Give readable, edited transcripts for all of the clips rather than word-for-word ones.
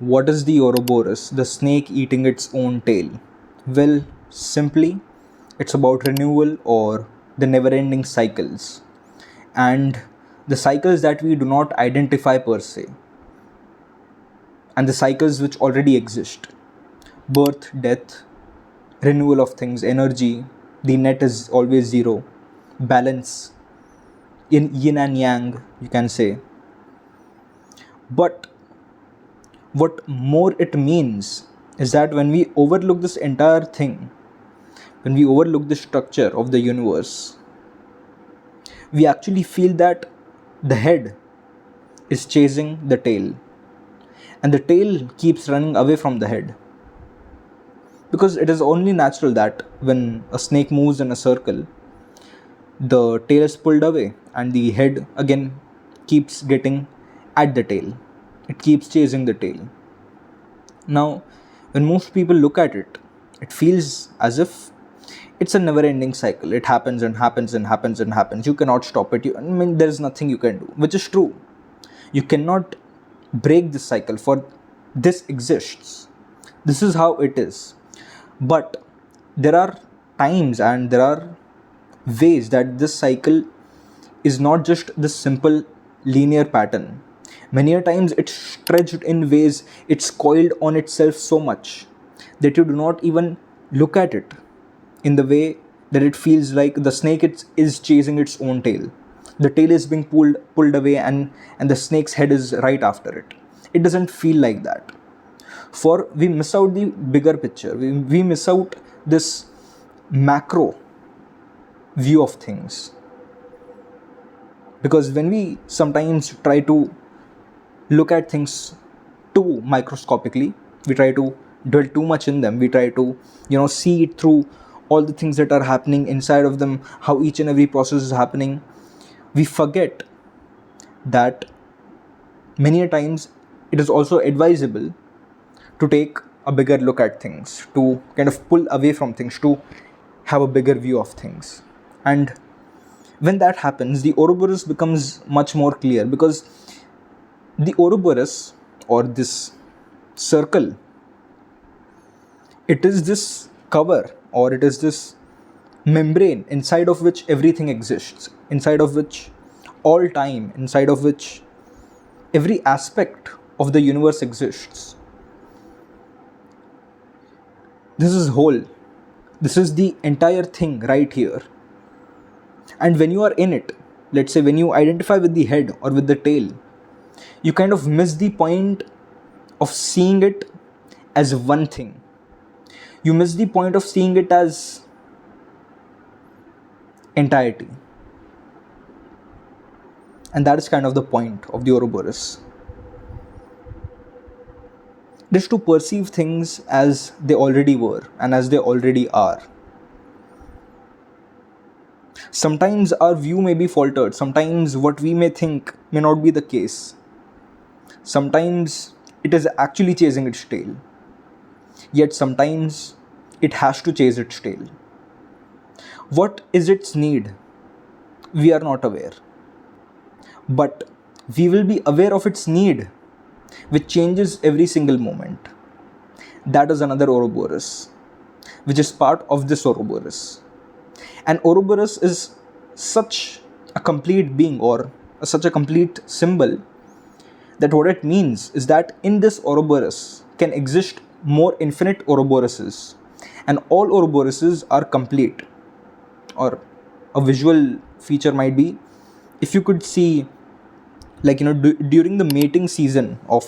What is the Ouroborus, the snake eating its own tail? Well, simply, it's about renewal or the never ending cycles. And the cycles that we do not identify per se, and the cycles which already exist: birth, death, renewal of things, energy, the net is always zero, balance, in yin and yang, you can say. But what more it means is that when we overlook this entire thing, when we overlook the structure of the universe, we actually feel that the head is chasing the tail, and the tail keeps running away from the head. Because it is only natural that when a snake moves in a circle, the tail is pulled away and the head again keeps getting at the tail. It keeps chasing the tail. Now, when most people look at it, it feels as if it's a never ending cycle. It happens and happens and happens and happens. You cannot stop it. There is nothing you can do, which is true. You cannot break this cycle, for this exists. This is how it is. But there are times and there are ways that this cycle is not just this simple linear pattern. Many a times it's stretched in ways, it's coiled on itself so much that you do not even look at it in the way that it feels like the snake is chasing its own tail. The tail is being pulled away, and the snake's head is right after it. It doesn't feel like that. For we miss out the bigger picture. We miss out this macro view of things. Because when we sometimes try to look at things too microscopically, we try to dwell too much in them, we try to see it through all the things that are happening inside of them, how each and every process is happening, we forget that many a times it is also advisable to take a bigger look at things, to kind of pull away from things, to have a bigger view of things. And when that happens, the Ouroborus becomes much more clear, because the Ouroborus, or this circle, it is this cover, or it is this membrane inside of which everything exists, inside of which all time, inside of which every aspect of the universe exists. This is whole. This is the entire thing right here. And when you are in it, let's say when you identify with the head or with the tail, you kind of miss the point of seeing it as one thing. You miss the point of seeing it as entirety. And that is kind of the point of the Ouroborus. It is to perceive things as they already were and as they already are. Sometimes our view may be faltered. Sometimes what we may think may not be the case. Sometimes it is actually chasing its tail. Yet sometimes it has to chase its tail. What is its need? We are not aware. But we will be aware of its need, which changes every single moment. That is another Ouroborus, which is part of this Ouroborus. And Ouroborus is such a complete being, or such a complete symbol, that what it means is that in this Ouroborus can exist more infinite Ouroboruses, and all Ouroboruses are complete. Or a visual feature might be, if you could see, like during the mating season of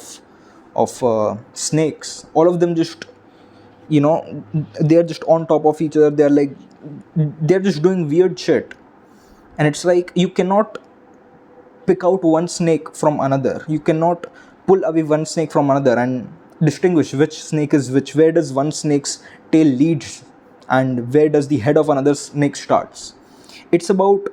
snakes, all of them just they are just on top of each other. They're just doing weird shit, and it's like you cannot pick out one snake from another. You cannot pull away one snake from another and distinguish which snake is which. Where does one snake's tail leads and where does the head of another snake starts? It's about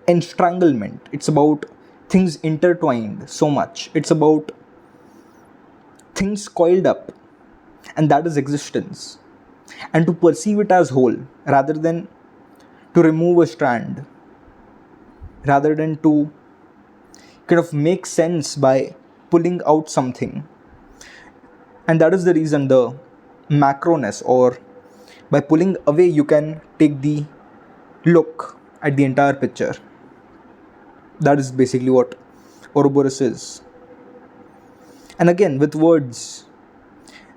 enstranglement. It's about things intertwined so much. It's about things coiled up, and that is existence. And to perceive it as whole, rather than to remove a strand, rather than to kind of make sense by pulling out something. And that is the reason the macroness, or by pulling away, you can take the look at the entire picture. That is basically what Ouroborus is. And again, with words,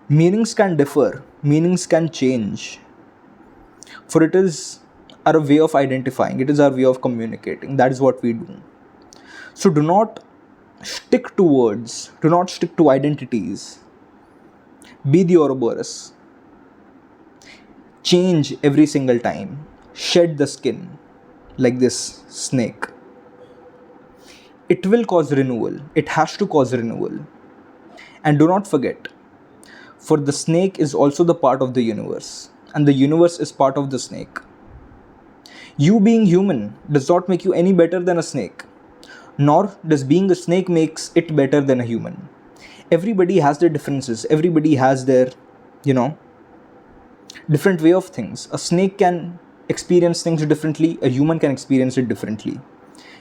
meanings can differ, meanings can change. For it is our way of identifying, it is our way of communicating. That is what we do. So do not stick to words, do not stick to identities. Be the Ouroborus. Change every single time. Shed the skin like this snake. It will cause renewal. It has to cause renewal. And do not forget, for the snake is also the part of the universe, and the universe is part of the snake. You being human does not make you any better than a snake, nor does being a snake makes it better than a human. Everybody has their differences. Everybody has their, different way of things. A snake can experience things differently. A human can experience it differently.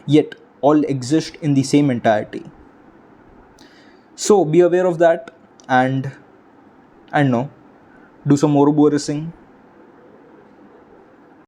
Yet all exist in the same entirety. So be aware of that, and I don't know, do some Ouroborusing.